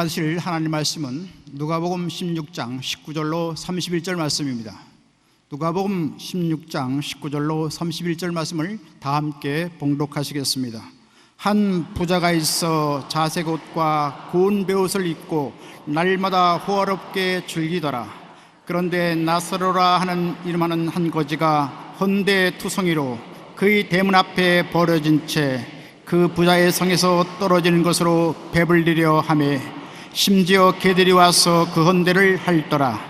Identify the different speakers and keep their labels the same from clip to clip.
Speaker 1: 받으실 하나님 말씀은 누가복음 16장 19절로 31절 말씀입니다. 누가복음 16장 19절로 31절 말씀을 다 함께 봉독하시겠습니다. 한 부자가 있어 자색 옷과 고운 베옷을 입고 날마다 호화롭게 즐기더라. 그런데 나사로라 하는 이름하는 한 거지가 헌데투성이로 그의 대문 앞에 버려진 채 그 부자의 성에서 떨어지는 것으로 배불리려 하매 심지어 개들이 와서 그 헌데를 핥더라.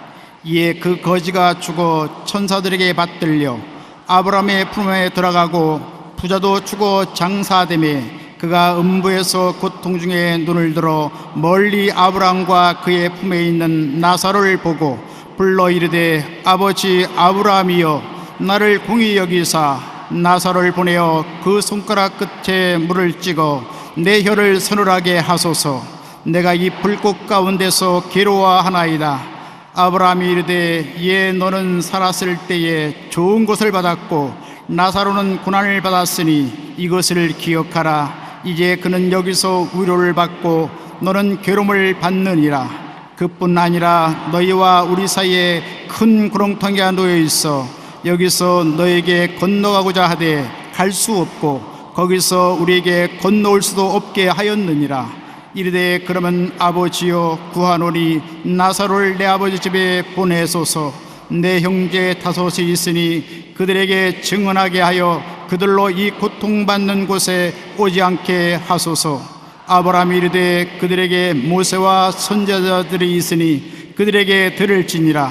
Speaker 1: 이에 그 거지가 죽어 천사들에게 받들려 아브라함의 품에 들어가고 부자도 죽어 장사되매 그가 음부에서 고통 중에 눈을 들어 멀리 아브라함과 그의 품에 있는 나사로를 보고 불러 이르되 아버지 아브라함이여 나를 공히 여기사 나사로를 보내어 그 손가락 끝에 물을 찍어 내 혀를 서늘하게 하소서. 내가 이 불꽃 가운데서 괴로워하나이다. 아브라함이 이르되 예 너는 살았을 때에 좋은 것을 받았고 나사로는 고난을 받았으니 이것을 기억하라. 이제 그는 여기서 위로를 받고 너는 괴로움을 받느니라. 그뿐 아니라 너희와 우리 사이에 큰 구렁텅이가 놓여 있어 여기서 너에게 건너가고자 하되 갈 수 없고 거기서 우리에게 건너올 수도 없게 하였느니라. 이르되 그러면 아버지여 구하노니 나사로를 내 아버지 집에 보내소서. 내 형제 다섯이 있으니 그들에게 증언하게 하여 그들로 이 고통받는 곳에 오지 않게 하소서. 아브라함이 이르되 그들에게 모세와 선지자들이 있으니 그들에게 들을지니라.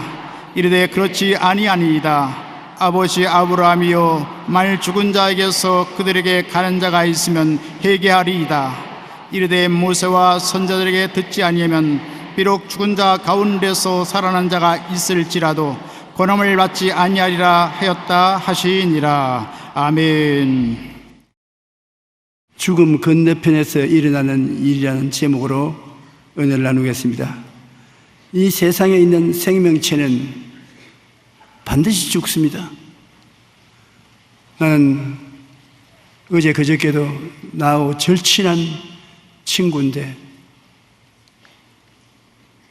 Speaker 1: 이르되 그렇지 아니하니이다. 아버지 아브라함이여 말 죽은 자에게서 그들에게 가는 자가 있으면 회개하리이다. 이르되 모세와 선지자들에게 듣지 아니하면 비록 죽은 자 가운데서 살아난 자가 있을지라도 권함을 받지 아니하리라 하였다 하시니라. 아멘.
Speaker 2: 죽음 건너편에서 일어나는 일이라는 제목으로 은혜를 나누겠습니다. 이 세상에 있는 생명체는 반드시 죽습니다. 나는 어제 그저께도 나하고 절친한 친구인데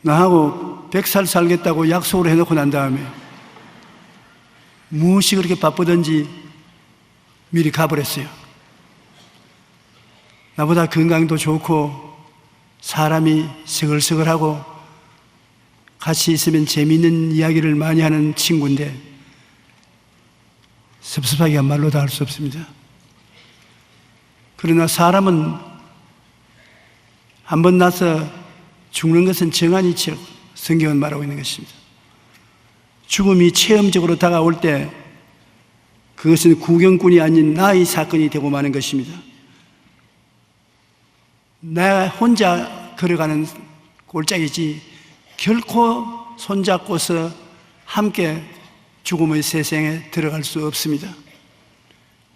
Speaker 2: 나하고 100살 살겠다고 약속을 해놓고 난 다음에 무엇이 그렇게 바쁘던지 미리 가버렸어요. 나보다 건강도 좋고 사람이 서글서글하고 같이 있으면 재미있는 이야기를 많이 하는 친구인데 섭섭하기가 말로 다 할 수 없습니다. 그러나 사람은 한번 나서 죽는 것은 정한이치라고 성경은 말하고 있는 것입니다. 죽음이 체험적으로 다가올 때 그것은 구경꾼이 아닌 나의 사건이 되고 마는 것입니다. 나 혼자 걸어가는 골짜기지 결코 손잡고서 함께 죽음의 세상에 들어갈 수 없습니다.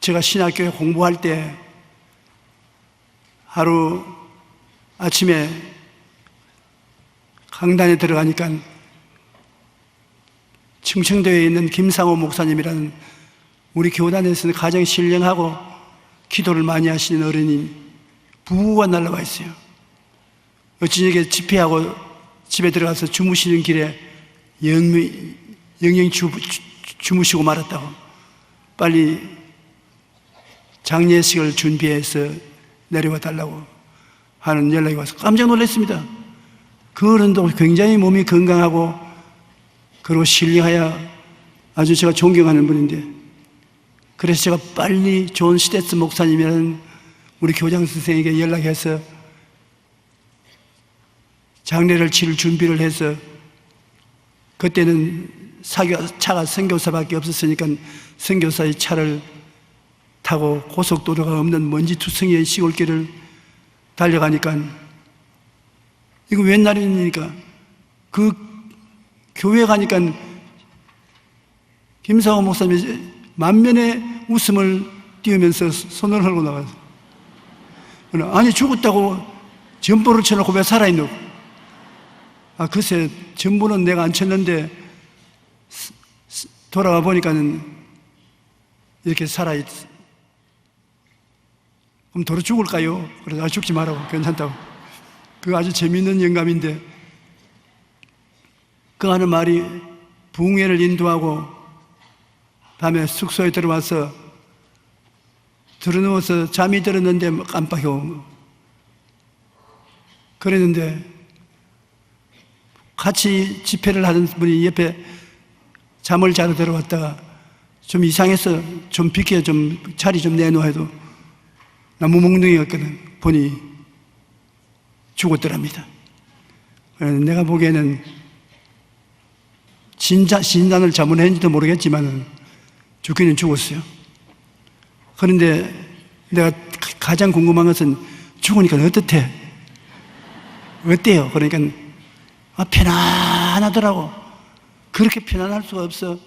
Speaker 2: 제가 신학교에 공부할 때 하루 아침에 강단에 들어가니까 충청도에 있는 김상호 목사님이라는 우리 교단에서는 가장 신령하고 기도를 많이 하시는 어른이 부부가 날라와 있어요. 어찌저게 집회하고 집에 들어가서 주무시는 길에 영영 주무시고 말았다고 빨리 장례식을 준비해서 내려와 달라고 하는 연락이 와서 깜짝 놀랐습니다. 그 어른도 굉장히 몸이 건강하고 그리고 신령하여 아주 제가 존경하는 분인데 그래서 제가 빨리 존 시데스 목사님이라는 우리 교장 선생에게 연락해서 장례를 치를 준비를 해서 그때는 차가 선교사밖에 없었으니까 선교사의 차를 타고 고속도로가 없는 먼지투성이의 시골길을 달려가니까 이거 웬 날이니까 그 교회 가니까 김상호 목사님이 만면의 웃음을 띄우면서 손을 헐고 나가서 아니 죽었다고 전보를 쳐놓고 왜 살아있노? 글쎄 전보는 내가 안 쳤는데 돌아와 보니까는 이렇게 살아있. 그럼 도로 죽을까요? 그래서 죽지 말라고 괜찮다고. 그 아주 재미있는 영감인데, 그 하는 말이 붕괴를 인도하고 밤에 숙소에 들어와서 들어누워서 잠이 들었는데 깜빡이고 그랬는데, 같이 집회를 하던 분이 옆에 잠을 자러 들어왔다가 좀 이상해서 좀 비켜 좀 자리 좀 내놓아 해도 나무 몽둥이였거든. 보니 죽었더랍니다. 내가 보기에는 진단을 잘못했는지도 모르겠지만 죽기는 죽었어요. 그런데 내가 가장 궁금한 것은 죽으니까 어떻대? 어때요? 그러니까 편안하더라고. 그렇게 편안할 수가 없어.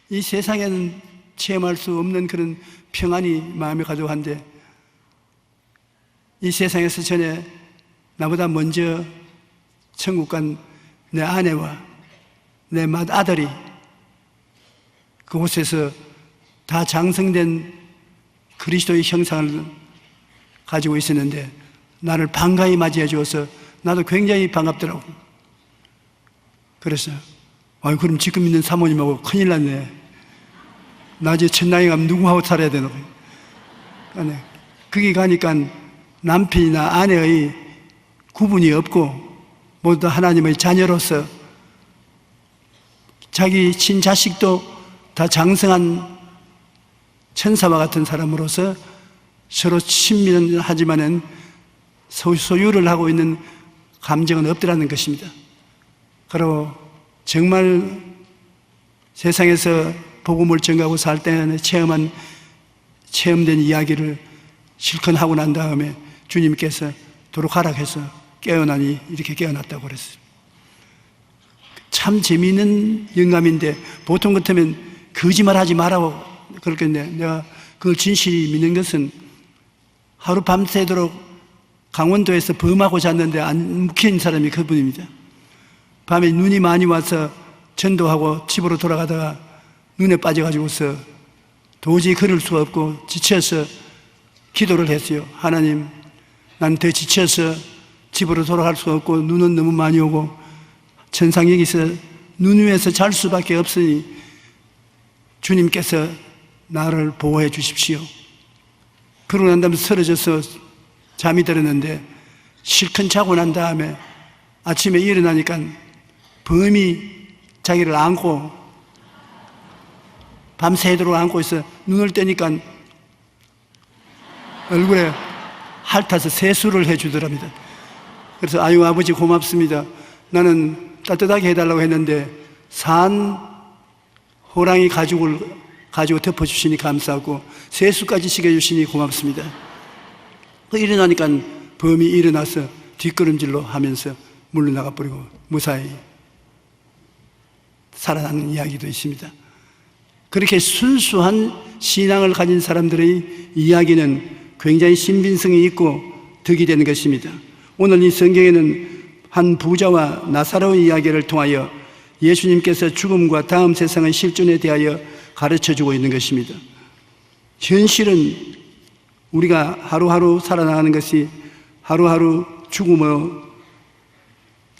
Speaker 2: 이 세상에는 체험할 수 없는 그런 평안이 마음에 가득한데, 이 세상에서 전에 나보다 먼저 천국 간 내 아내와 내 맏아들이 그곳에서 다 장성된 그리스도의 형상을 가지고 있었는데 나를 반가이 맞이해 주어서 나도 굉장히 반갑더라고. 그래서 그럼 지금 있는 사모님하고 큰일 났네. 나중에 천당에 가면 누구하고 살아야 되나? 거기 가니까 남편이나 아내의 구분이 없고 모두 다 하나님의 자녀로서 자기 친자식도 다 장성한 천사와 같은 사람으로서 서로 친밀하지만은 소유를 하고 있는 감정은 없더라는 것입니다. 그리고 정말 세상에서 복음을 전가하고 살 때는 체험된 이야기를 실컷 하고 난 다음에 주님께서 도로 가락해서 깨어나니 이렇게 깨어났다고 그랬어요. 참 재미있는 영감인데, 보통 같으면 거짓말 하지 말라고 그렇겠네. 내가 그걸 진실이 믿는 것은 하루 밤새도록 강원도에서 범하고 잤는데 안 묵힌 사람이 그분입니다. 밤에 눈이 많이 와서 전도하고 집으로 돌아가다가 눈에 빠져가지고서 도저히 걸을 수가 없고 지쳐서 기도를 했어요. 하나님, 난 더 지쳐서 집으로 돌아갈 수가 없고 눈은 너무 많이 오고 천상 여기서 눈 위에서 잘 수밖에 없으니 주님께서 나를 보호해 주십시오. 그러고 난 다음에 쓰러져서 잠이 들었는데 실컷 자고 난 다음에 아침에 일어나니까 범이 자기를 안고 밤새도록 안고 있어. 눈을 떼니까 얼굴에 핥아서 세수를 해주더랍니다. 그래서 아유 아버지 고맙습니다. 나는 따뜻하게 해달라고 했는데 산 호랑이 가죽을 가지고 덮어주시니 감사하고 세수까지 시켜주시니 고맙습니다. 일어나니까 범이 일어나서 뒷걸음질로 하면서 물러나가 버리고 무사히 살아나는 이야기도 있습니다. 그렇게 순수한 신앙을 가진 사람들의 이야기는 굉장히 신빙성이 있고 덕이 되는 것입니다. 오늘 이 성경에는 한 부자와 나사로의 이야기를 통하여 예수님께서 죽음과 다음 세상의 실존에 대하여 가르쳐주고 있는 것입니다. 현실은 우리가 하루하루 살아나가는 것이 하루하루 죽음의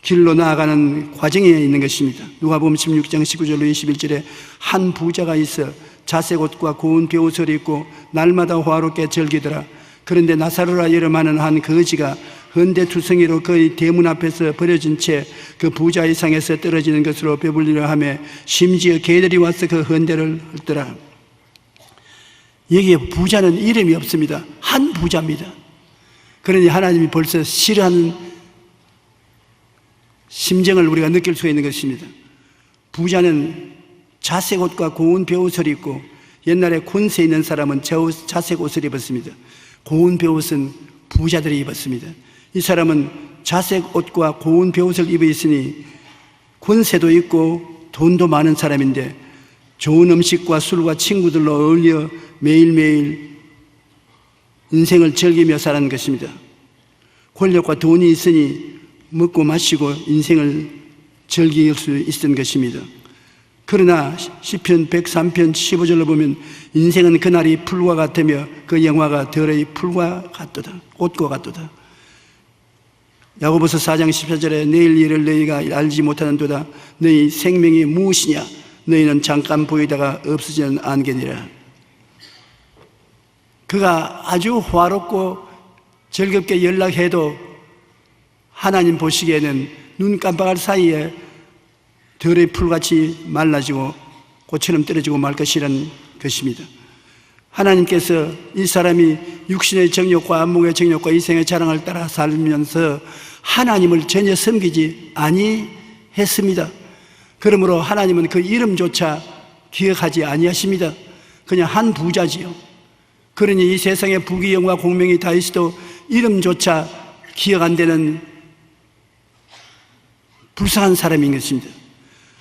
Speaker 2: 길로 나아가는 과정에 있는 것입니다. 누가복음 16장 19절로 21절에 한 부자가 있어 자색 옷과 고운 베옷을 입고 날마다 화롭게 즐기더라. 그런데 나사로라 이름하는 한 거지가 헌대투성이로 그의 대문 앞에서 버려진 채 그 부자의 상에서 떨어지는 것으로 배불리려 하며 심지어 개들이 와서 그 헌대를 헐더라. 여기에 부자는 이름이 없습니다. 한 부자입니다. 그러니 하나님이 벌써 싫어하는 심정을 우리가 느낄 수 있는 것입니다. 부자는 자색 옷과 고운 베옷을 입고, 옛날에 권세 있는 사람은 자색 옷을 입었습니다. 고운 베옷은 부자들이 입었습니다. 이 사람은 자색 옷과 고운 베옷을 입어 있으니 권세도 있고 돈도 많은 사람인데 좋은 음식과 술과 친구들로 어울려 매일매일 인생을 즐기며 사는 것입니다. 권력과 돈이 있으니 먹고 마시고 인생을 즐길 수 있었던 것입니다. 그러나 시편 103편 15절로 보면 인생은 그날이 풀과 같으며 그 영화가 덜의 풀과 같도다. 꽃과 같도다. 야고보서 4장 14절에 내일 일을 너희가 알지 못하는도다. 너희 생명이 무엇이냐? 너희는 잠깐 보이다가 없어지는 안개니라. 그가 아주 화롭고 즐겁게 연락해도 하나님 보시기에는 눈 깜빡할 사이에 들의 풀같이 말라지고 꽃처럼 떨어지고 말 것이라는 것입니다. 하나님께서 이 사람이 육신의 정욕과 안목의 정욕과 이생의 자랑을 따라 살면서 하나님을 전혀 섬기지 아니했습니다. 그러므로 하나님은 그 이름조차 기억하지 아니하십니다. 그냥 한 부자지요. 그러니 이 세상에 부귀영화 공명이 다 있어도 이름조차 기억 안 되는 불쌍한 사람인 것입니다.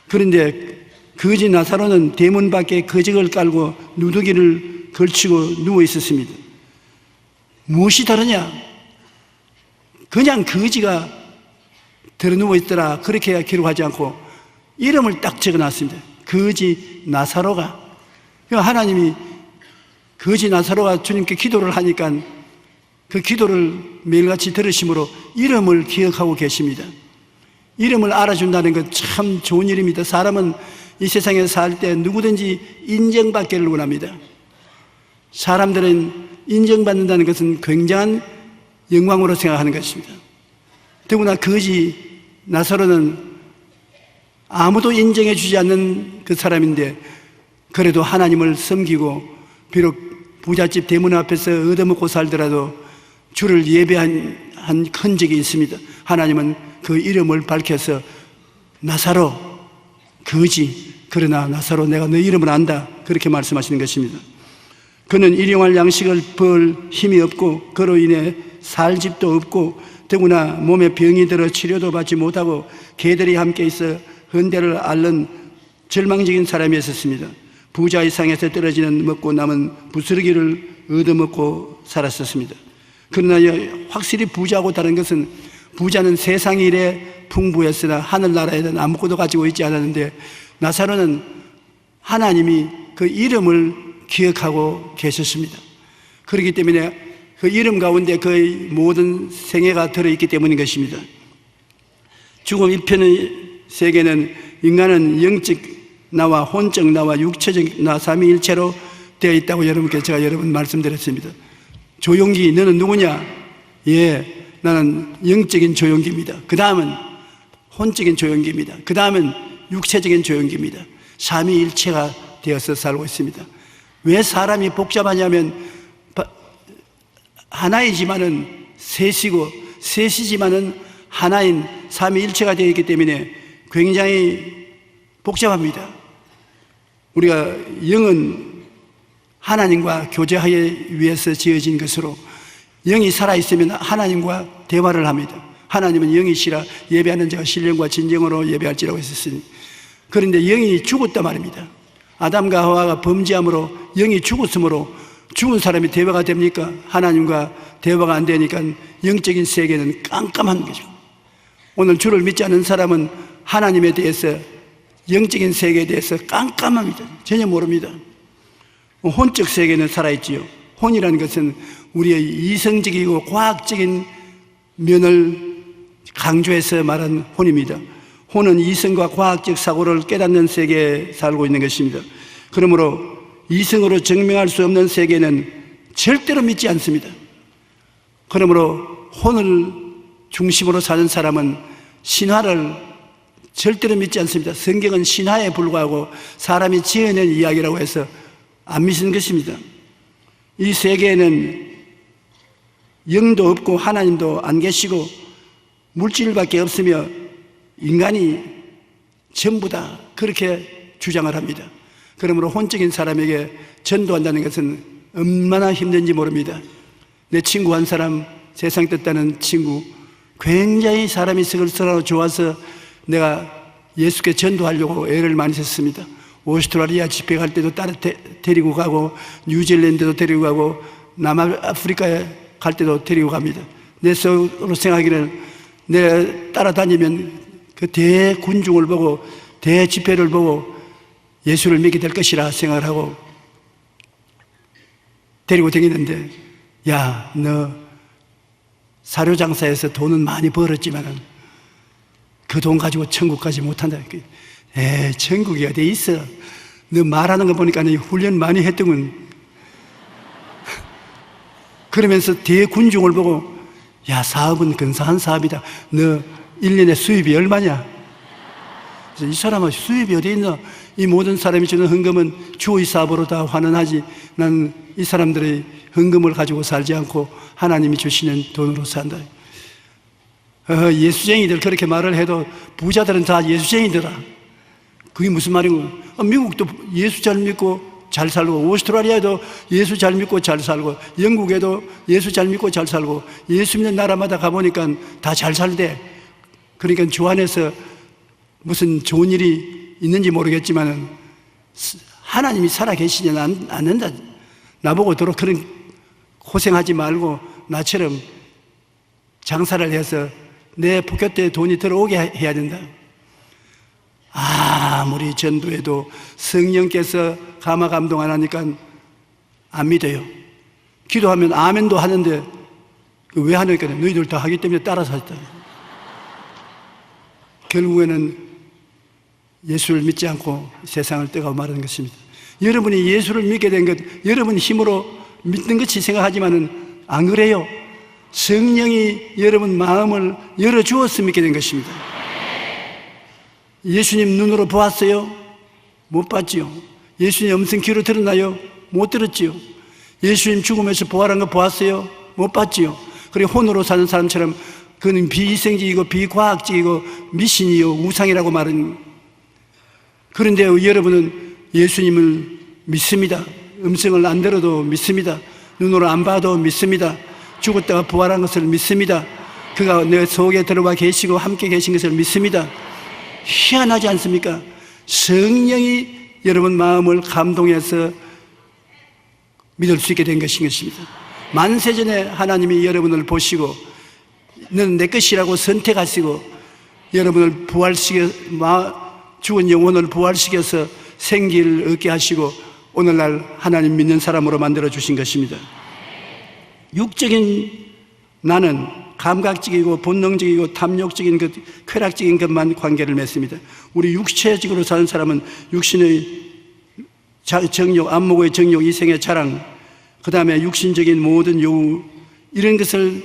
Speaker 2: 그런데 거지 나사로는 대문 밖에 거적을 깔고 누더기를 걸치고 누워 있었습니다. 무엇이 다르냐? 그냥 거지가 들어 누워 있더라 그렇게 기록하지 않고 이름을 딱 적어놨습니다. 거지 나사로가. 하나님이 거지 나사로가 주님께 기도를 하니까 그 기도를 매일같이 들으심으로 이름을 기억하고 계십니다. 이름을 알아준다는 것 참 좋은 일입니다. 사람은 이 세상에 살 때 누구든지 인정받기를 원합니다. 사람들은 인정받는다는 것은 굉장한 영광으로 생각하는 것입니다. 더구나 거지 나사로는 아무도 인정해 주지 않는 그 사람인데 그래도 하나님을 섬기고 비록 부잣집 대문 앞에서 얻어먹고 살더라도 주를 예배한 흔적이 있습니다. 하나님은 그 이름을 밝혀서 나사로, 거지, 그러나 나사로 내가 너 이름을 안다 그렇게 말씀하시는 것입니다. 그는 일용할 양식을 벌 힘이 없고 그로 인해 살 집도 없고 더구나 몸에 병이 들어 치료도 받지 못하고 개들이 함께 있어 헌대를 앓는 절망적인 사람이었습니다. 부자 이상에서 떨어지는 먹고 남은 부스러기를 얻어먹고 살았었습니다. 그러나 확실히 부자하고 다른 것은 부자는 세상 일에 풍부했으나 하늘나라에는 아무것도 가지고 있지 않았는데 나사로는 하나님이 그 이름을 기억하고 계셨습니다. 그렇기 때문에 그 이름 가운데 그의 모든 생애가 들어있기 때문인 것입니다. 죽음 이편의 세계는 인간은 영적 나와 혼적 나와 육체적 나 삼위일체로 되어 있다고 여러분께 제가 여러 번 말씀드렸습니다. 조용기 너는 누구냐? 예, 나는 영적인 조용기입니다. 그 다음은 혼적인 조용기입니다. 그 다음은 육체적인 조용기입니다. 삼위일체가 되어서 살고 있습니다. 왜 사람이 복잡하냐면 하나이지만은 셋이고 셋이지만은 하나인 삼위일체가 되어 있기 때문에 굉장히 복잡합니다. 우리가 영은 하나님과 교제하기 위해서 지어진 것으로 영이 살아있으면 하나님과 대화를 합니다. 하나님은 영이시라 예배하는 자가 신령과 진정으로 예배할지라고 했었으니 그런데 영이 죽었단 말입니다. 아담과 하와가 범죄함으로 영이 죽었으므로 죽은 사람이 대화가 됩니까? 하나님과 대화가 안 되니까 영적인 세계는 깜깜한 거죠. 오늘 주를 믿지 않는 사람은 하나님에 대해서 영적인 세계에 대해서 깜깜합니다. 전혀 모릅니다. 혼적 세계는 살아있지요. 혼이라는 것은 우리의 이성적이고 과학적인 면을 강조해서 말한 혼입니다. 혼은 이성과 과학적 사고를 깨닫는 세계에 살고 있는 것입니다. 그러므로 이성으로 증명할 수 없는 세계는 절대로 믿지 않습니다. 그러므로 혼을 중심으로 사는 사람은 신화를 절대로 믿지 않습니다. 성경은 신화에 불과하고 사람이 지어낸 이야기라고 해서 안 믿는 것입니다. 이 세계에는 영도 없고 하나님도 안 계시고 물질밖에 없으며 인간이 전부다 그렇게 주장을 합니다. 그러므로 혼적인 사람에게 전도한다는 것은 얼마나 힘든지 모릅니다. 내 친구 한 사람, 세상 뜻다는 친구, 굉장히 사람이 스글스글하고 좋아서 내가 예수께 전도하려고 애를 많이 썼습니다. 오스트라리아 집회 갈 때도 따라 데리고 가고 뉴질랜드도 데리고 가고 남아프리카에 갈 때도 데리고 갑니다. 내 속으로 생각하기를 내가 따라다니면 그 대군중을 보고 대집회를 보고 예수를 믿게 될 것이라 생각을 하고 데리고 다니는데 야, 너 사료장사에서 돈은 많이 벌었지만은 그 돈 가지고 천국 가지 못한다. 천국이 어디 있어? 너 말하는 거 보니까 너 훈련 많이 했더군. 그러면서 대군중을 보고, 야, 사업은 근사한 사업이다. 너 1년에 수입이 얼마냐? 그래서 이 사람은 수입이 어디 있나? 이 모든 사람이 주는 헌금은 주의 사업으로 다 환원하지. 난 이 사람들의 헌금을 가지고 살지 않고 하나님이 주시는 돈으로 산다. 예수쟁이들 그렇게 말을 해도 부자들은 다 예수쟁이더라. 그게 무슨 말이고? 미국도 예수 잘 믿고 잘 살고, 오스트라리아도 예수 잘 믿고 잘 살고, 영국에도 예수 잘 믿고 잘 살고, 예수 믿는 나라마다 가보니까 다 잘 살대. 그러니까 주 안에서 무슨 좋은 일이 있는지 모르겠지만 하나님이 살아계시지 않는다. 나보고 도로 그런 고생하지 말고 나처럼 장사를 해서 내 포켓에 돈이 들어오게 해야 된다. 아무리 전도해도 성령께서 감화 감동 안 하니까 안 믿어요. 기도하면 아멘도 하는데 왜 하니까 너희들 다 하기 때문에 따라서 했다. 결국에는 예수를 믿지 않고 세상을 떠가고 말하는 것입니다. 여러분이 예수를 믿게 된 것, 여러분 힘으로 믿는 것이 생각하지만은 안 그래요. 성령이 여러분 마음을 열어주어서 믿게 된 것입니다. 예수님 눈으로 보았어요? 못 봤지요. 예수님 음성 귀로 들었나요? 못 들었지요. 예수님 죽음에서 부활한 거 보았어요? 못 봤지요. 그리고 혼으로 사는 사람처럼 그는 비이성적이고 비과학적이고 미신이요 우상이라고 말은. 그런데 여러분은 예수님을 믿습니다. 음성을 안 들어도 믿습니다. 눈으로 안 봐도 믿습니다. 죽었다가 부활한 것을 믿습니다. 그가 내 속에 들어와 계시고 함께 계신 것을 믿습니다. 희한하지 않습니까? 성령이 여러분 마음을 감동해서 믿을 수 있게 된 것인 것입니다. 만세전에 하나님이 여러분을 보시고 너는 내 것이라고 선택하시고 여러분을 죽은 영혼을 부활시켜서 생기를 얻게 하시고 오늘날 하나님 믿는 사람으로 만들어 주신 것입니다. 육적인 나는 감각적이고 본능적이고 탐욕적인 것, 쾌락적인 것만 관계를 맺습니다. 우리 육체적으로 사는 사람은 육신의 정욕, 안목의 정욕, 이생의 자랑, 그 다음에 육신적인 모든 요구, 이런 것을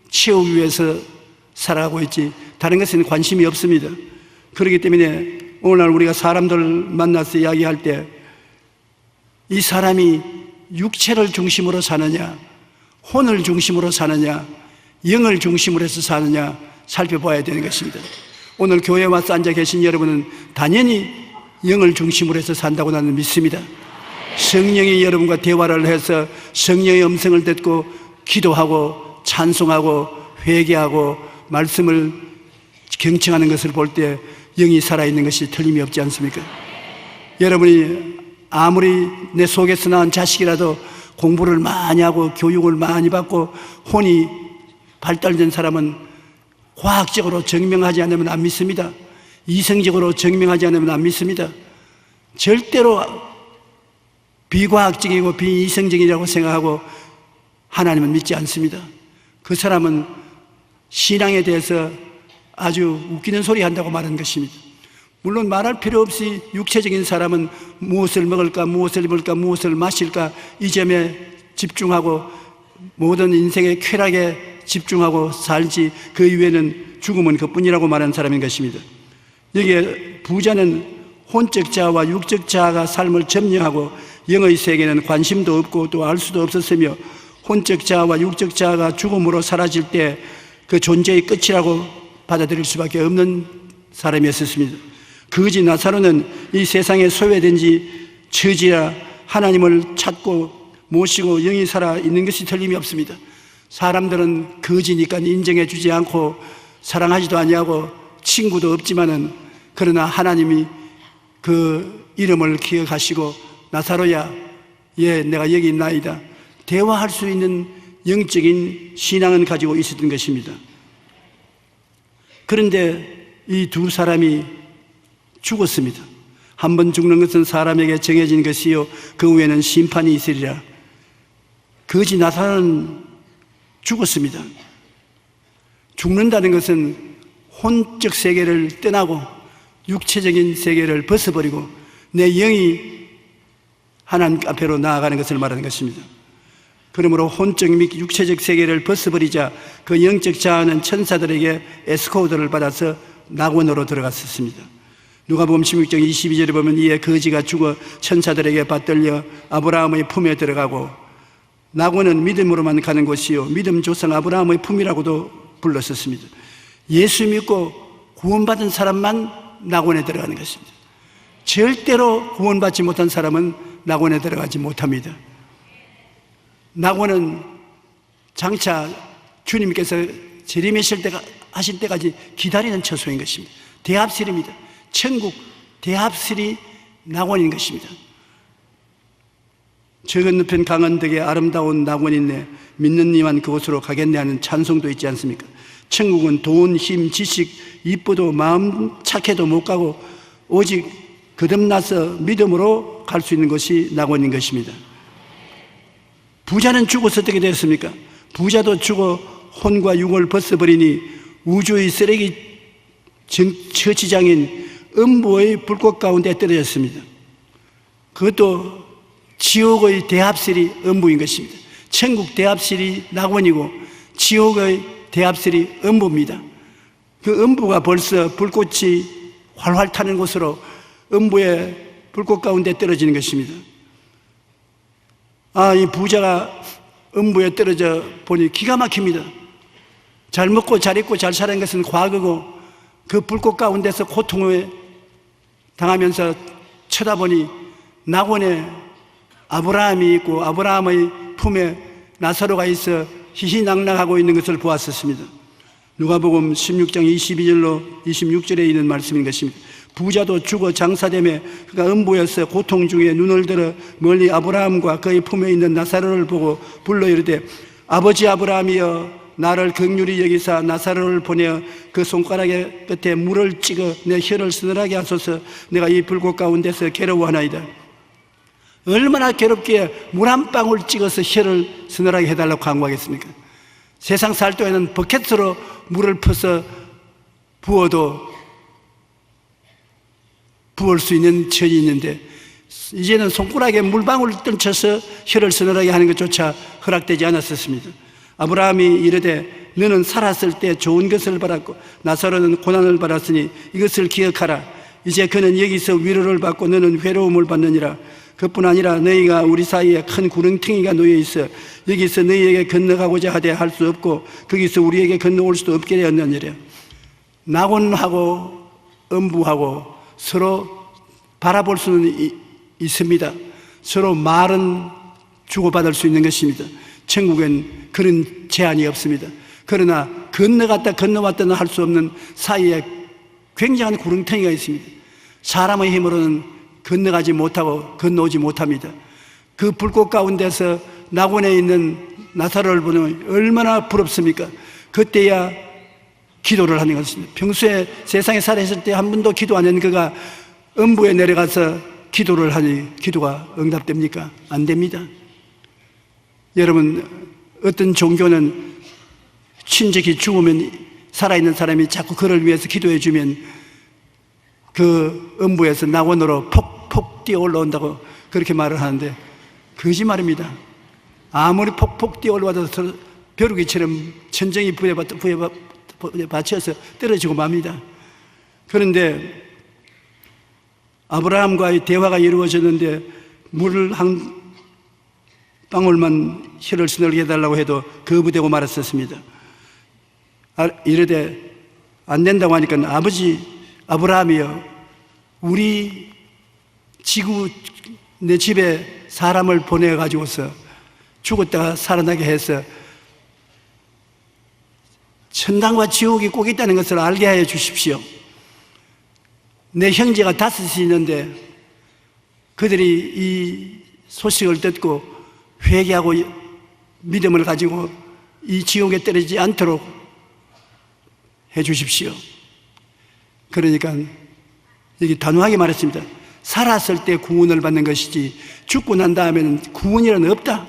Speaker 2: 채우기 위해서 살아가고 있지 다른 것에는 관심이 없습니다. 그렇기 때문에 오늘날 우리가 사람들 만나서 이야기할 때 이 사람이 육체를 중심으로 사느냐, 혼을 중심으로 사느냐, 영을 중심으로 해서 사느냐 살펴봐야 되는 것입니다. 오늘 교회에 와서 앉아 계신 여러분은 당연히 영을 중심으로 해서 산다고 나는 믿습니다. 성령이 여러분과 대화를 해서 성령의 음성을 듣고 기도하고 찬송하고 회개하고 말씀을 경청하는 것을 볼 때 영이 살아있는 것이 틀림이 없지 않습니까? 여러분이 아무리 내 속에서 낳은 자식이라도 공부를 많이 하고 교육을 많이 받고 혼이 발달된 사람은 과학적으로 증명하지 않으면 안 믿습니다. 이성적으로 증명하지 않으면 안 믿습니다. 절대로 비과학적이고 비이성적이라고 생각하고 하나님은 믿지 않습니다. 그 사람은 신앙에 대해서 아주 웃기는 소리 한다고 말하는 것입니다. 물론 말할 필요 없이 육체적인 사람은 무엇을 먹을까, 무엇을 입을까, 무엇을 마실까 이 점에 집중하고 모든 인생의 쾌락에 집중하고 살지 그 이외에는 죽음은 그뿐이라고 말하는 사람인 것입니다. 여기에 부자는 혼적 자아와 육적 자아가 삶을 점령하고 영의 세계는 관심도 없고 또 알 수도 없었으며 혼적 자아와 육적 자아가 죽음으로 사라질 때 그 존재의 끝이라고 받아들일 수밖에 없는 사람이었습니다. 거지 나사로는 이 세상에 소외된 지 처지라 하나님을 찾고 모시고 영이 살아 있는 것이 틀림이 없습니다. 사람들은 거지니까 인정해 주지 않고 사랑하지도 아니하고 친구도 없지만은 그러나 하나님이 그 이름을 기억하시고 나사로야, 예, 내가 여기 있나이다. 대화할 수 있는 영적인 신앙은 가지고 있었던 것입니다. 그런데 이 두 사람이 죽었습니다. 한 번 죽는 것은 사람에게 정해진 것이요 그 후에는 심판이 있으리라. 거지 나사로는 죽었습니다. 죽는다는 것은 혼적 세계를 떠나고 육체적인 세계를 벗어버리고 내 영이 하나님 앞으로 나아가는 것을 말하는 것입니다. 그러므로 혼적 및 육체적 세계를 벗어버리자 그 영적 자아는 천사들에게 에스코드를 받아서 낙원으로 들어갔었습니다. 누가복음 16장 22절에 보면 이에 거지가 죽어 천사들에게 받들려 아브라함의 품에 들어가고, 낙원은 믿음으로만 가는 곳이요 믿음 조상 아브라함의 품이라고도 불렀었습니다. 예수 믿고 구원받은 사람만 낙원에 들어가는 것입니다. 절대로 구원받지 못한 사람은 낙원에 들어가지 못합니다. 낙원은 장차 주님께서 재림하실 때가 하실 때까지 기다리는 처소인 것입니다. 대합실입니다. 천국 대합실이 낙원인 것입니다. 저 건너편 강원덕에 아름다운 낙원이 있네, 믿는 이만 그곳으로 가겠네 하는 찬송도 있지 않습니까? 천국은 돈, 힘, 지식, 이쁘도 마음 착해도 못 가고 오직 거듭나서 믿음으로 갈 수 있는 것이 낙원인 것입니다. 부자는 죽어서 어떻게 되었습니까? 부자도 죽어 혼과 육을 벗어버리니 우주의 쓰레기 처치장인 음부의 불꽃 가운데 떨어졌습니다. 그것도 지옥의 대합실이 음부인 것입니다. 천국 대합실이 낙원이고 지옥의 대합실이 음부입니다. 그 음부가 벌써 불꽃이 활활 타는 곳으로 음부의 불꽃 가운데 떨어지는 것입니다. 이 부자가 음부에 떨어져 보니 기가 막힙니다. 잘 먹고 잘 입고 잘 사는 것은 과거고 그 불꽃 가운데서 고통을 당하면서 쳐다보니 낙원에 아브라함이 있고 아브라함의 품에 나사로가 있어 희희낙낙하고 있는 것을 보았었습니다. 누가복음 16장 22절로 26절에 있는 말씀인 것입니다. 부자도 죽어 장사되매 그가 음부에서 고통 중에 눈을 들어 멀리 아브라함과 그의 품에 있는 나사로를 보고 불러 이르되 아버지 아브라함이여 나를 긍휼히 여기사 나사로를 보내어 그 손가락의 끝에 물을 찍어 내 혀를 서늘하게 하소서. 내가 이 불꽃 가운데서 괴로워하나이다. 얼마나 괴롭기에 물 한 방울 찍어서 혀를 서늘하게 해달라고 강구하겠습니까? 세상 살 동안에는 버켓으로 물을 퍼서 부어도 부을 수 있는 천이 있는데 이제는 손가락에 물방울을 떨쳐서 혀를 서늘하게 하는 것조차 허락되지 않았었습니다. 아브라함이 이르되 너는 살았을 때 좋은 것을 받았고 나사로는 고난을 받았으니 이것을 기억하라. 이제 그는 여기서 위로를 받고 너는 괴로움을 받느니라. 그뿐 아니라 너희가 우리 사이에 큰 구렁텅이가 놓여 있어 여기서 너희에게 건너가고자 하되 할 수 없고 거기서 우리에게 건너올 수도 없게 되었느니라. 낙원하고 음부하고 서로 바라볼 수는 있습니다. 서로 말은 주고받을 수 있는 것입니다. 천국엔 그런 제한이 없습니다. 그러나 건너갔다 건너왔다는 할 수 없는 사이에 굉장한 구렁텅이가 있습니다. 사람의 힘으로는 건너가지 못하고 건너오지 못합니다. 그 불꽃 가운데서 낙원에 있는 나사로를 보면 얼마나 부럽습니까? 그때야 기도를 하는 것입니다. 평소에 세상에 살았을 때 한 번도 기도 안 한 그가 음부에 내려가서 기도를 하니 기도가 응답됩니까? 안 됩니다. 여러분, 어떤 종교는 친족이 죽으면 살아있는 사람이 자꾸 그를 위해서 기도해 주면 그 음부에서 낙원으로 폭폭 뛰어 올라온다고 그렇게 말을 하는데 거짓말입니다. 아무리 폭폭 뛰어 올라와도 벼룩이처럼 천정이 부에 받쳐서 떨어지고 맙니다. 그런데 아브라함과의 대화가 이루어졌는데 물을 한 방울만 혀를 서늘게 해달라고 해도 거부되고 말았었습니다. 이르되 안 된다고 하니까 아버지 아브라함이여 우리 지구 내 집에 사람을 보내가지고서 죽었다가 살아나게 해서 천당과 지옥이 꼭 있다는 것을 알게 하여 주십시오. 내 형제가 5이 있는데 그들이 이 소식을 듣고 회개하고 믿음을 가지고 이 지옥에 떨어지지 않도록 해 주십시오. 그러니까 여기 단호하게 말했습니다. 살았을 때 구원을 받는 것이지 죽고 난 다음에는 구원이란 없다.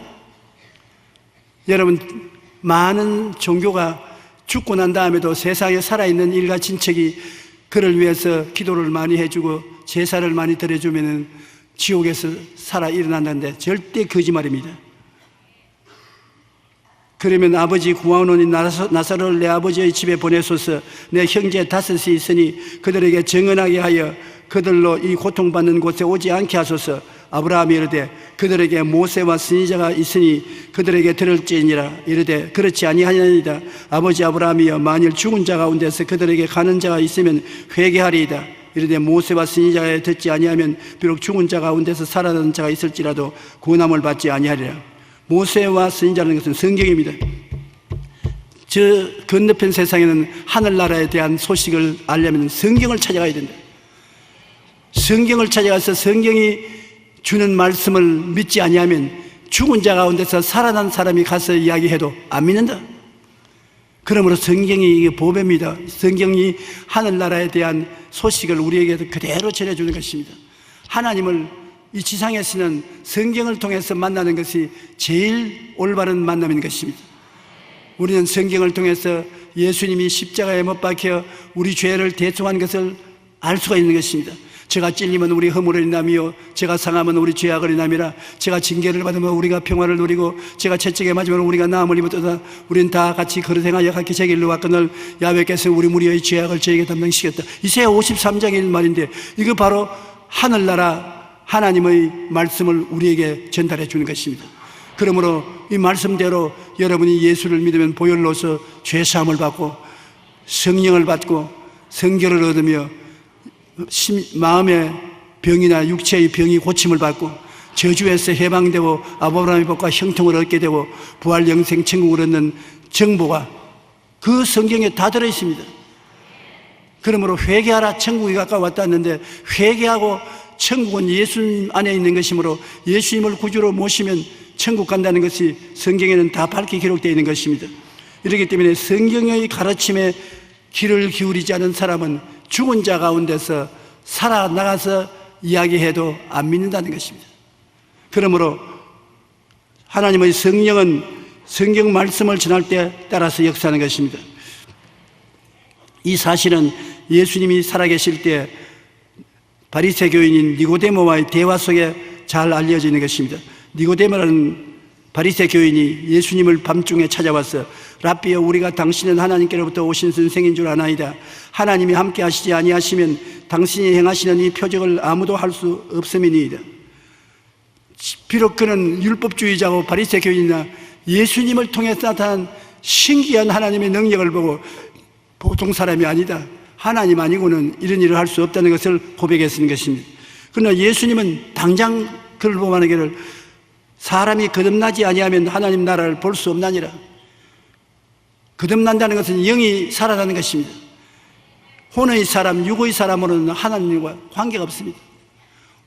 Speaker 2: 여러분, 많은 종교가 죽고 난 다음에도 세상에 살아있는 일가 친척이 그를 위해서 기도를 많이 해주고 제사를 많이 드려주면 지옥에서 살아 일어난다는데 절대 거짓말입니다. 그러면 아버지 구하노니 나사로를 내 아버지의 집에 보내소서. 내 형제 5이 있으니 그들에게 정언하게 하여 그들로 이 고통받는 곳에 오지 않게 하소서. 아브라함이 이르되 그들에게 모세와 선지자가 있으니 그들에게 들을지니라. 이르되 그렇지 아니하니이다. 아버지 아브라함이여 만일 죽은 자 가운데서 그들에게 가는 자가 있으면 회개하리이다. 이르되 모세와 선지자가 듣지 아니하면 비록 죽은 자 가운데서 살아난 자가 있을지라도 구원함을 받지 아니하리라. 모세와 선지자라는 것은 성경입니다. 저 건너편 세상에는 하늘나라에 대한 소식을 알려면 성경을 찾아가야 된다. 성경을 찾아가서 성경이 주는 말씀을 믿지 아니하면 죽은 자 가운데서 살아난 사람이 가서 이야기해도 안 믿는다. 그러므로 성경이 이게 보배입니다. 성경이 하늘나라에 대한 소식을 우리에게 그대로 전해주는 것입니다. 하나님을 이 지상에서는 성경을 통해서 만나는 것이 제일 올바른 만남인 것입니다. 우리는 성경을 통해서 예수님이 십자가에 못 박혀 우리 죄를 대속한 것을 알 수가 있는 것입니다. 제가 찔리면 우리 허물을 인함이요 제가 상하면 우리 죄악을 인함이라. 제가 징계를 받으면 우리가 평화를 누리고 제가 채찍에 맞으면 우리가 나음을 입었도다. 우린 다 같이 그릇 행하여 각기 제 길로 왔거늘 야훼께서 우리 무리의 죄악을 저에게 담당시켰다. 이사야 53장의 말인데 이거 바로 하늘나라 하나님의 말씀을 우리에게 전달해 주는 것입니다. 그러므로 이 말씀대로 여러분이 예수를 믿으면 보혈로서 죄사함을 받고 성령을 받고 성결을 얻으며 마음의 병이나 육체의 병이 고침을 받고 저주에서 해방되고 아브라함의 복과 형통을 얻게 되고 부활 영생 천국을 얻는 정보가 그 성경에 다 들어있습니다. 그러므로 회개하라 천국이 가까웠다 했는데 회개하고 천국은 예수님 안에 있는 것이므로 예수님을 구주로 모시면 천국 간다는 것이 성경에는 다 밝게 기록되어 있는 것입니다. 이렇기 때문에 성경의 가르침에 귀를 기울이지 않은 사람은 죽은 자 가운데서 살아나가서 이야기해도 안 믿는다는 것입니다. 그러므로 하나님의 성령은 성경 말씀을 전할 때 따라서 역사하는 것입니다. 이 사실은 예수님이 살아계실 때 바리새 교인인 니고데모와의 대화 속에 잘 알려져 있는 것입니다. 니고데모라는 바리새 교인이 예수님을 밤중에 찾아와서 랍비여 우리가 당신은 하나님께로부터 오신 선생인 줄 아나이다. 하나님이 함께 하시지 아니하시면 당신이 행하시는 이 표적을 아무도 할 수 없음이니이다. 비록 그는 율법주의자고 바리새 교인이나 예수님을 통해서 나타난 신기한 하나님의 능력을 보고 보통 사람이 아니다. 하나님 아니고는 이런 일을 할 수 없다는 것을 고백했는 것입니다. 그러나 예수님은 당장 그를 보만하기를 사람이 거듭나지 아니하면 하나님 나라를 볼 수 없나니라. 거듭난다는 것은 영이 살아나는 것입니다. 혼의 사람, 육의 사람으로는 하나님과 관계가 없습니다.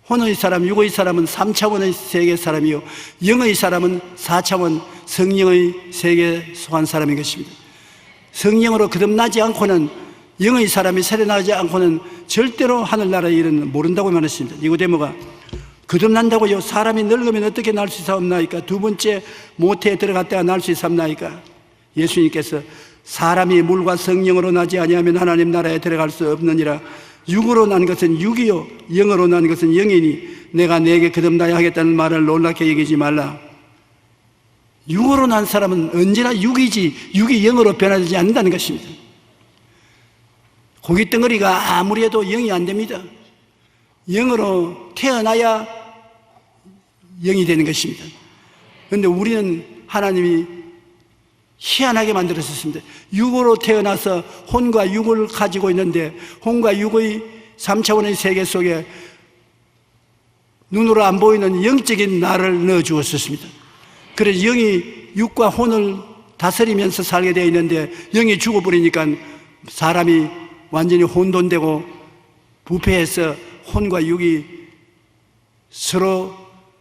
Speaker 2: 혼의 사람, 육의 사람은 3차원의 세계 사람이요 영의 사람은 4차원 성령의 세계에 속한 사람인 것입니다. 성령으로 거듭나지 않고는 영의 사람이 살아나지 않고는 절대로 하늘나라의 일은 모른다고 말했습니다. 니고데모가 거듭난다고요? 사람이 늙으면 어떻게 날 수 있사옵나이까? 두 번째 모태에 들어갔다가 날 수 있사옵나이까? 예수님께서 사람이 물과 성령으로 나지 아니하면 하나님 나라에 들어갈 수 없느니라. 육으로 난 것은 육이요 영으로 난 것은 영이니 내가 네게 거듭나야 하겠다는 말을 놀랍게 여기지 말라. 육으로 난 사람은 언제나 육이지 육이 영으로 변화되지 않는다는 것입니다. 고깃덩어리가 아무리 해도 영이 안 됩니다. 영으로 태어나야 영이 되는 것입니다. 그런데 우리는 하나님이 희한하게 만들었습니다. 육으로 태어나서 혼과 육을 가지고 있는데 혼과 육의 3차원의 세계 속에 눈으로 안 보이는 영적인 나를 넣어 주었습니다. 그래서 영이 육과 혼을 다스리면서 살게 되어 있는데 영이 죽어버리니까 사람이 완전히 혼돈되고 부패해서 혼과 육이 서로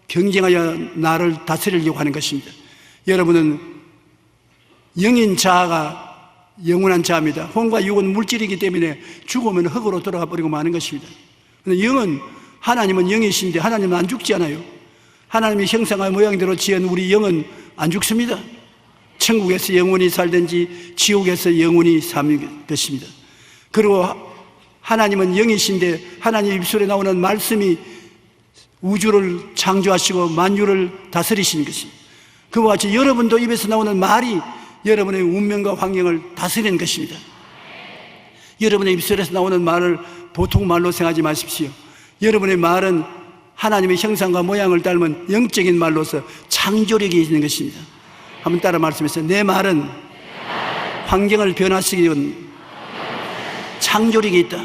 Speaker 2: 경쟁하여 나를 다스리려고 하는 것입니다. 여러분은 영인 자아가 영원한 자입니다. 혼과 육은 물질이기 때문에 죽으면 흙으로 돌아가 버리고 마는 것입니다. 그런데 영은 하나님은 영이신데 하나님은 안 죽지 않아요. 하나님의 형상과 모양대로 지은 우리 영은 안 죽습니다. 천국에서 영원히 살든지 지옥에서 영원히 사는 것입니다. 그리고 하나님은 영이신데 하나님 입술에 나오는 말씀이 우주를 창조하시고 만유를 다스리시는 것입니다. 그와 같이 여러분도 입에서 나오는 말이 여러분의 운명과 환경을 다스리는 것입니다. 여러분의 입술에서 나오는 말을 보통 말로 생각하지 마십시오. 여러분의 말은 하나님의 형상과 모양을 닮은 영적인 말로서 창조력이 있는 것입니다. 한번 따라 말씀하세요. 내 말은 환경을 변화시키기 위한 창조력이 있다.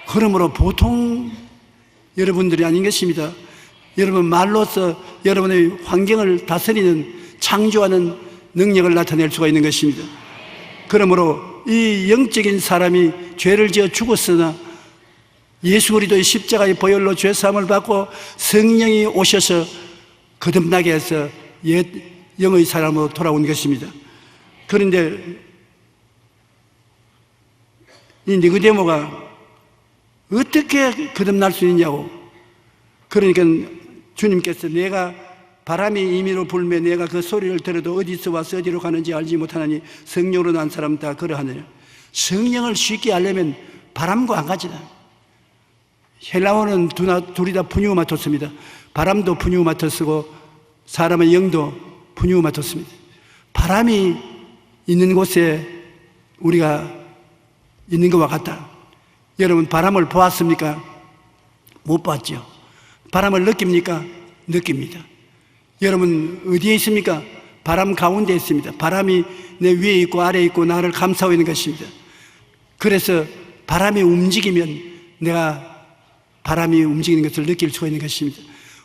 Speaker 2: 그러므로 보통 여러분들이 아닌 것입니다. 여러분 말로서 여러분의 환경을 다스리는 창조하는 능력을 나타낼 수가 있는 것입니다. 그러므로 이 영적인 사람이 죄를 지어 죽었으나 예수 그리스도의 십자가의 보혈로 죄사함을 받고 성령이 오셔서 거듭나게 해서 옛 영의 사람으로 돌아온 것입니다. 그런데 이 니고데모가 어떻게 거듭날 수 있냐고. 그러니까 주님께서 내가 바람이 임의로 불매 내가 그 소리를 들어도 어디서 와서 어디로 가는지 알지 못하나니 성령으로 난 사람 다 그러하느냐. 성령을 쉽게 알려면 바람과 한 가지다. 헬라어는 둘이 다 푸뉴마토스입니다. 바람도 푸뉴마토스고 사람의 영도 푸뉴마토스입니다. 바람이 있는 곳에 우리가 있는 것과 같다. 여러분 바람을 보았습니까? 못 봤죠. 바람을 느낍니까? 느낍니다. 여러분 어디에 있습니까? 바람 가운데 있습니다. 바람이 내 위에 있고 아래에 있고 나를 감싸고 있는 것입니다. 그래서 바람이 움직이면 내가 바람이 움직이는 것을 느낄 수가 있는 것입니다.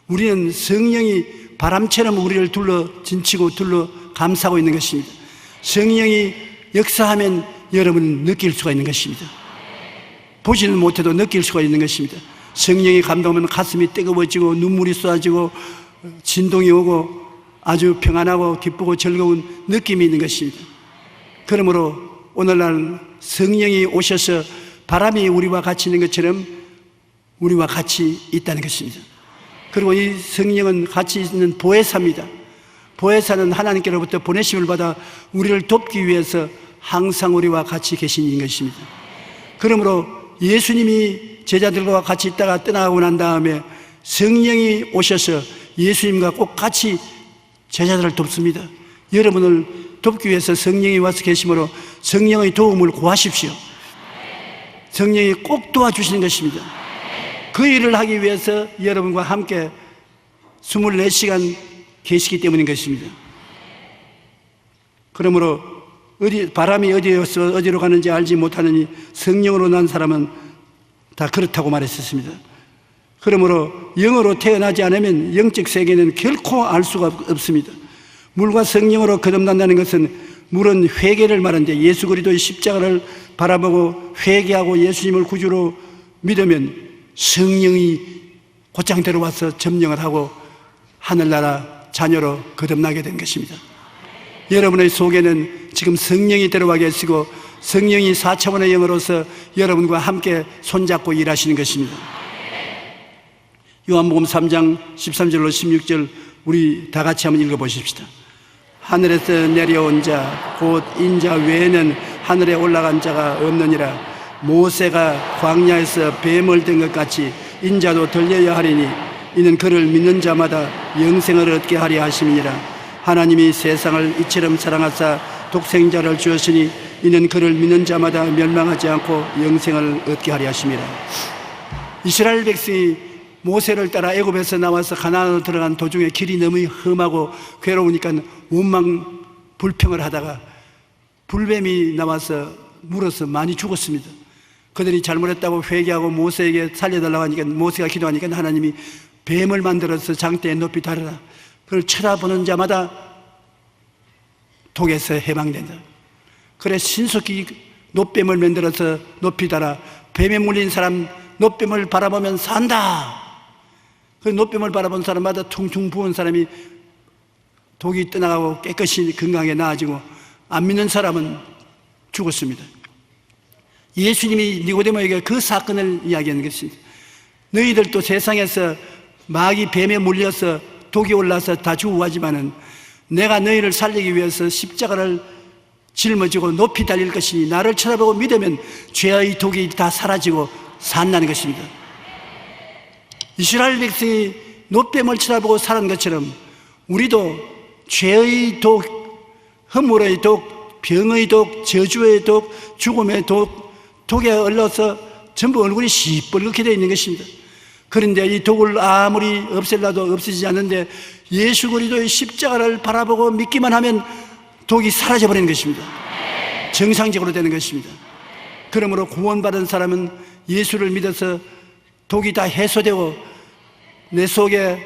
Speaker 2: 우리는 성령이 바람처럼 우리를 둘러 진치고 둘러 감싸고 있는 것입니다. 성령이 역사하면 여러분은 느낄 수가 있는 것입니다. 보지는 못해도 느낄 수가 있는 것입니다. 성령이 감동하면 가슴이 뜨거워지고 눈물이 쏟아지고 진동이 오고 아주 평안하고 기쁘고 즐거운 느낌이 있는 것입니다. 그러므로 오늘날 성령이 오셔서 바람이 우리와 같이 있는 것처럼 우리와 같이 있다는 것입니다. 그리고 이 성령은 같이 있는 보혜사입니다. 보혜사는 하나님께로부터 보내심을 받아 우리를 돕기 위해서 항상 우리와 같이 계신 것입니다. 그러므로 예수님이 제자들과 같이 있다가 떠나가고 난 다음에 성령이 오셔서 예수님과 꼭 같이 제자들을 돕습니다. 여러분을 돕기 위해서 성령이 와서 계시므로 성령의 도움을 구하십시오. 성령이 꼭 도와주시는 것입니다. 그 일을 하기 위해서 여러분과 함께 24시간 계시기 때문인 것입니다. 그러므로 바람이 어디에서 어디로 가는지 알지 못하느니 성령으로 난 사람은 다 그렇다고 말했었습니다. 그러므로 영으로 태어나지 않으면 영적 세계는 결코 알 수가 없습니다. 물과 성령으로 거듭난다는 것은 물은 회개를 말하는데 예수 그리스도의 십자가를 바라보고 회개하고 예수님을 구주로 믿으면 성령이 곧장 들어와서 점령을 하고 하늘나라 자녀로 거듭나게 된 것입니다. 여러분의 속에는 지금 성령이 들어와 계시고 성령이 4차원의 영으로서 여러분과 함께 손잡고 일하시는 것입니다. 요한복음 3장 13절로 16절 우리 다 같이 한번 읽어보십시다. 하늘에서 내려온 자 곧 인자 외에는 하늘에 올라간 자가 없느니라. 모세가 광야에서 뱀을 든 것 같이 인자도 들려야 하리니 이는 그를 믿는 자마다 영생을 얻게 하려 하심이니라. 하나님이 세상을 이처럼 사랑하사 독생자를 주었으니 이는 그를 믿는 자마다 멸망하지 않고 영생을 얻게 하려 하심이라. 이스라엘 백성이 모세를 따라 애굽에서 나와서 가나안으로 들어간 도중에 길이 너무 험하고 괴로우니까 원망 불평을 하다가 불뱀이 나와서 물어서 많이 죽었습니다. 그들이 잘못했다고 회개하고 모세에게 살려달라고 하니까 모세가 기도하니까 하나님이 뱀을 만들어서 장대에 높이 달아라. 그걸 쳐다보는 자마다 독에서 해방된다. 그래 신속히 놋뱀을 만들어서 높이 달아. 뱀에 물린 사람 놋뱀을 바라보면 산다. 그 놋뱀을 바라본 사람마다 퉁퉁 부은 사람이 독이 떠나가고 깨끗이 건강하게 나아지고 안 믿는 사람은 죽었습니다. 예수님이 니고데모에게 그 사건을 이야기하는 것입니다. 너희들도 세상에서 마귀 뱀에 물려서 독이 올라서 다 죽어가지만은 내가 너희를 살리기 위해서 십자가를 짊어지고 높이 달릴 것이니 나를 쳐다보고 믿으면 죄의 독이 다 사라지고 산다는 것입니다. 이스라엘 백성이 노뱀을 쳐다보고 사는 것처럼 우리도 죄의 독, 허물의 독, 병의 독, 저주의 독, 죽음의 독에 얼려서 전부 얼굴이 시뻘겋게 되어 있는 것입니다. 그런데 이 독을 아무리 없앨라도 없어지지 않는데 예수 그리스도의 십자가를 바라보고 믿기만 하면 독이 사라져버리는 것입니다. 정상적으로 되는 것입니다. 그러므로 구원받은 사람은 예수를 믿어서 독이 다 해소되고 내 속에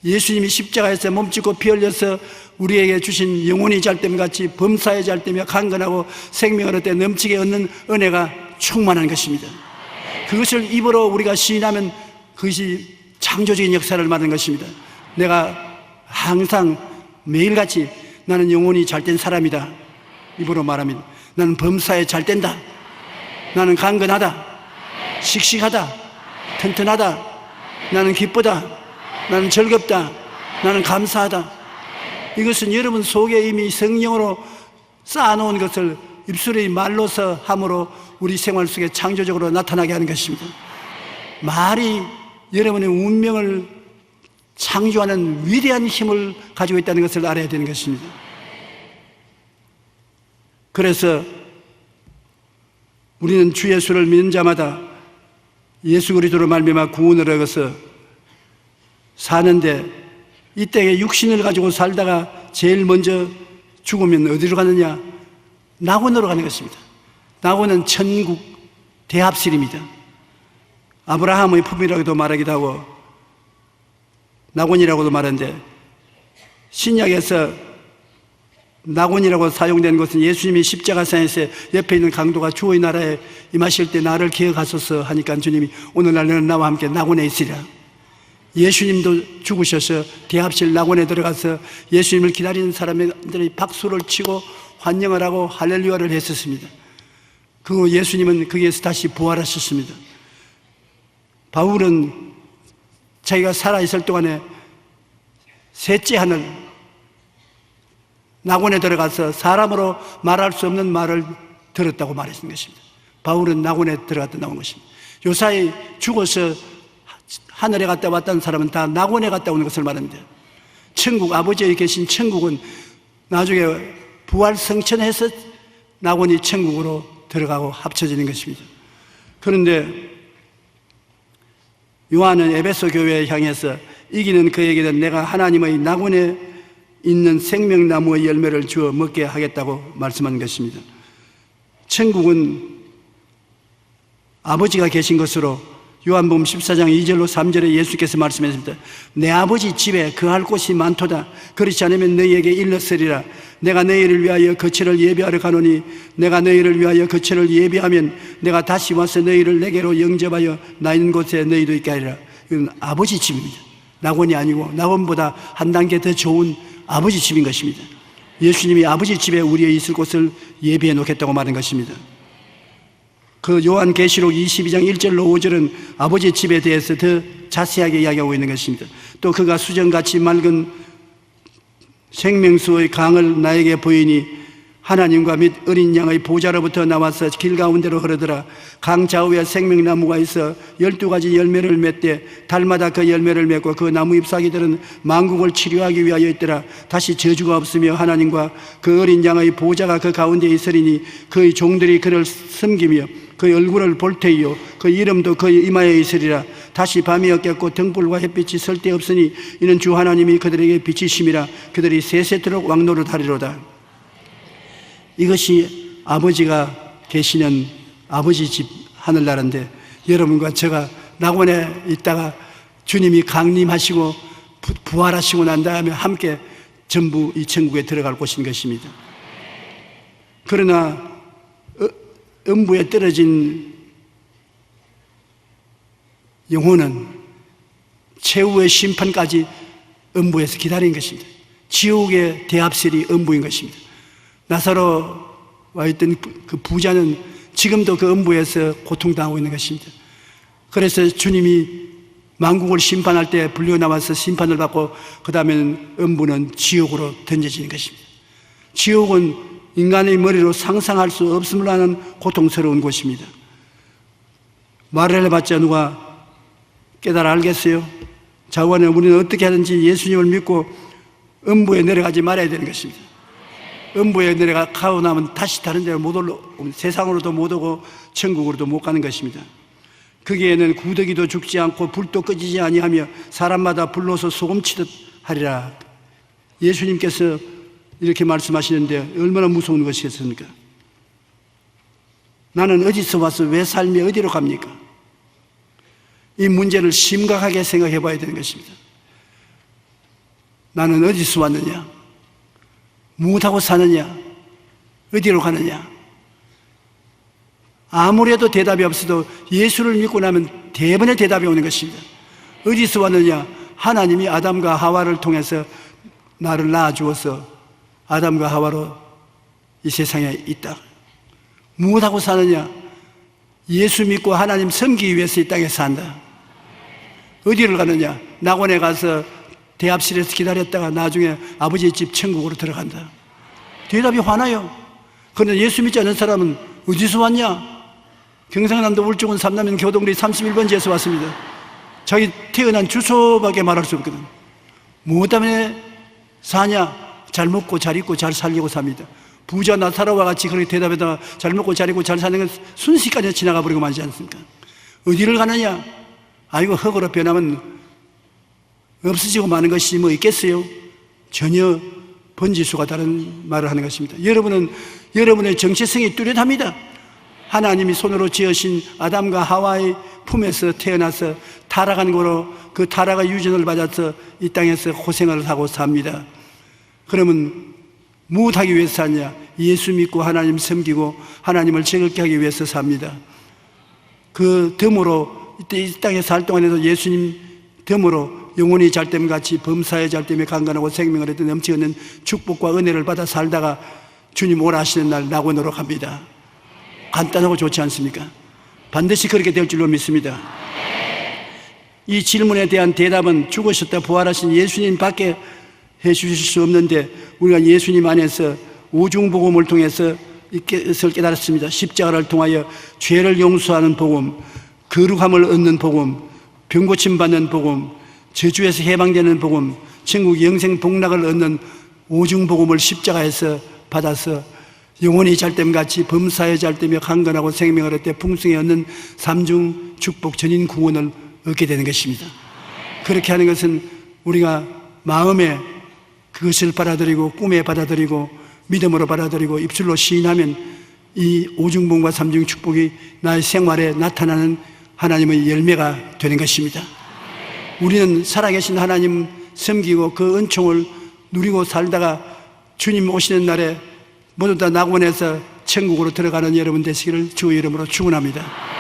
Speaker 2: 예수님이 십자가에서 몸짓고 피 흘려서 우리에게 주신 영혼이 잘됨같이 범사에 잘되며 강건하고 생명을 얻되 넘치게 얻는 은혜가 충만한 것입니다. 그것을 입으로 우리가 시인하면 그것이 창조적인 역사를 말하는 것입니다. 내가 항상 매일같이 나는 영혼이 잘된 사람이다 입으로 말합니다. 나는 범사에 잘된다. 나는 강건하다. 씩씩하다. 튼튼하다. 나는 기쁘다. 나는 즐겁다. 나는 감사하다. 이것은 여러분 속에 이미 성령으로 쌓아놓은 것을 입술의 말로서 함으로 우리 생활 속에 창조적으로 나타나게 하는 것입니다. 말이 여러분의 운명을 창조하는 위대한 힘을 가지고 있다는 것을 알아야 되는 것입니다. 그래서 우리는 주 예수를 믿는 자마다 예수 그리스도로 말미암아 구원을 얻어서 사는데 이 땅에 육신을 가지고 살다가 제일 먼저 죽으면 어디로 가느냐? 낙원으로 가는 것입니다. 낙원은 천국 대합실입니다. 아브라함의 품이라고도 말하기도 하고 낙원이라고도 말하는데 신약에서 낙원이라고 사용된 것은 예수님이 십자가상에서 옆에 있는 강도가 주의 나라에 임하실 때 나를 기억하소서 하니까 주님이 오늘날 너는 나와 함께 낙원에 있으리라. 예수님도 죽으셔서 대합실 낙원에 들어가서 예수님을 기다리는 사람들이 박수를 치고 환영을 하고 할렐루야를 했었습니다. 그 예수님은 거기에서 다시 부활하셨습니다. 바울은 자기가 살아있을 동안에 셋째 하늘 낙원에 들어가서 사람으로 말할 수 없는 말을 들었다고 말했던 것입니다. 바울은 낙원에 들어갔다 나온 것입니다. 요사이 죽어서 하늘에 갔다 왔다는 사람은 다 낙원에 갔다 오는 것을 말합니다. 천국, 아버지에 계신 천국은 나중에 부활 성천해서 낙원이 천국으로 들어가고 합쳐지는 것입니다. 그런데 요한은 에베소 교회에 향해서 이기는 그에게는 내가 하나님의 낙원에 있는 생명나무의 열매를 주어 먹게 하겠다고 말씀한 것입니다. 천국은 아버지가 계신 것으로 요한복음 14장 2절로 3절에 예수께서 말씀하셨습니다. 내 아버지 집에 거할 곳이 많도다. 그렇지 않으면 너희에게 일렀으리라. 내가 너희를 위하여 거처를 예비하러 가노니 내가 너희를 위하여 거처를 예비하면 내가 다시 와서 너희를 내게로 영접하여 나 있는 곳에 너희도 있게 하리라. 이건 아버지 집입니다. 낙원이 아니고 낙원보다 한 단계 더 좋은 아버지 집인 것입니다. 예수님이 아버지 집에 우리의 있을 곳을 예비해 놓겠다고 말한 것입니다. 그 요한계시록 22장 1절로 5절은 아버지 집에 대해서 더 자세하게 이야기하고 있는 것입니다. 또 그가 수정같이 맑은 생명수의 강을 나에게 보이니 하나님과 및 어린 양의 보좌로부터 나와서 길 가운데로 흐르더라. 강 좌우에 생명나무가 있어 12가지 열매를 맺되 달마다 그 열매를 맺고 그 나무 잎사귀들은 만국을 치료하기 위하여 있더라. 다시 저주가 없으며 하나님과 그 어린 양의 보좌가 그 가운데 있으리니 그의 종들이 그를 섬기며 그의 얼굴을 볼 테이요 그 이름도 그의 이마에 있으리라. 다시 밤이 없겠고 등불과 햇빛이 설데 없으니 이는 주 하나님이 그들에게 빛이심이라. 그들이 세세토록 왕노릇하리로다. 이것이 아버지가 계시는 아버지 집 하늘나라인데 여러분과 제가 낙원에 있다가 주님이 강림하시고 부활하시고 난 다음에 함께 전부 이 천국에 들어갈 곳인 것입니다. 그러나 음부에 떨어진 영혼은 최후의 심판까지 음부에서 기다린 것입니다. 지옥의 대합실이 음부인 것입니다. 나사로와 있던 그 부자는 지금도 그 음부에서 고통당하고 있는 것입니다. 그래서 주님이 만국을 심판할 때 불려 나와서 심판을 받고 그 다음에는 음부는 지옥으로 던져지는 것입니다. 지옥은 인간의 머리로 상상할 수 없음을 아는 고통스러운 곳입니다. 말을 해봤자 누가 깨달아 알겠어요? 자원에 우리는 어떻게 하든지 예수님을 믿고 음부에 내려가지 말아야 되는 것입니다. 음부에 내려가고 나면 다시 다른 데로 못 올라, 세상으로도 못 오고 천국으로도 못 가는 것입니다. 거기에는 구더기도 죽지 않고 불도 꺼지지 아니하며 사람마다 불로서 소금치듯 하리라. 예수님께서 이렇게 말씀하시는데 얼마나 무서운 것이겠습니까? 나는 어디서 와서 왜 삶이 어디로 갑니까? 이 문제를 심각하게 생각해 봐야 되는 것입니다. 나는 어디서 왔느냐? 무엇하고 사느냐? 어디로 가느냐? 아무래도 대답이 없어도 예수를 믿고 나면 대번에 대답이 오는 것입니다. 어디서 왔느냐? 하나님이 아담과 하와를 통해서 나를 낳아주어서 아담과 하와로 이 세상에 있다. 무엇하고 사느냐? 예수 믿고 하나님 섬기기 위해서 이 땅에 산다. 어디를 가느냐? 낙원에 가서 대합실에서 기다렸다가 나중에 아버지의 집 천국으로 들어간다. 대답이 화나요. 그런데 예수 믿지 않는 사람은 어디서 왔냐? 경상남도 울주군 삼남면 교동리 31번지에서 왔습니다. 자기 태어난 주소밖에 말할 수 없거든. 무엇 때문에 사냐? 잘 먹고 잘 입고 잘 살려고 삽니다. 부자 나사로와 같이 그렇게 대답하다가 잘 먹고 잘 입고 잘 사는 건 순식간에 지나가 버리고 말지 않습니까? 어디를 가느냐? 아이고 흙으로 변하면 없어지고 마는 것이 뭐 있겠어요? 전혀 번지수가 다른 말을 하는 것입니다. 여러분은 여러분의 정체성이 뚜렷합니다. 하나님이 손으로 지으신 아담과 하와의 품에서 태어나서 타락한 거로 그 타락의 유전을 받아서 이 땅에서 고생을 하고 삽니다. 그러면 무엇하기 위해서 사냐? 예수 믿고 하나님 섬기고 하나님을 즐겁게 하기 위해서 삽니다. 그 덤으로 이 땅에 살 동안에도 예수님 덤으로 영혼이 잘됨 같이 범사의 잘됨에 강건하고 생명을 얻는 넘치는 축복과 은혜를 받아 살다가 주님 오라 하시는 날 낙원으로 갑니다. 간단하고 좋지 않습니까? 반드시 그렇게 될 줄로 믿습니다. 이 질문에 대한 대답은 죽으셨다 부활하신 예수님 밖에 해 주실 수 없는데 우리가 예수님 안에서 오중복음을 통해서 이것을 깨달았습니다. 십자가를 통하여 죄를 용서하는 복음, 거룩함을 얻는 복음, 병고침 받는 복음, 저주에서 해방되는 복음, 천국 영생 복락을 얻는 오중복음을 십자가에서 받아서 영혼이 잘됨같이 범사에 잘되며 강건하고 생명을 얻되 풍성히 얻는 삼중 축복 전인 구원을 얻게 되는 것입니다. 그렇게 하는 것은 우리가 마음에 그것을 받아들이고 꿈에 받아들이고 믿음으로 받아들이고 입술로 시인하면 이 오중복음과 삼중 축복이 나의 생활에 나타나는 하나님의 열매가 되는 것입니다. 우리는 살아계신 하나님 섬기고 그 은총을 누리고 살다가 주님 오시는 날에 모두 다 낙원에서 천국으로 들어가는 여러분 되시기를 주의 이름으로 축원합니다.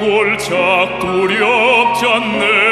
Speaker 3: 골짝 두렵지 않네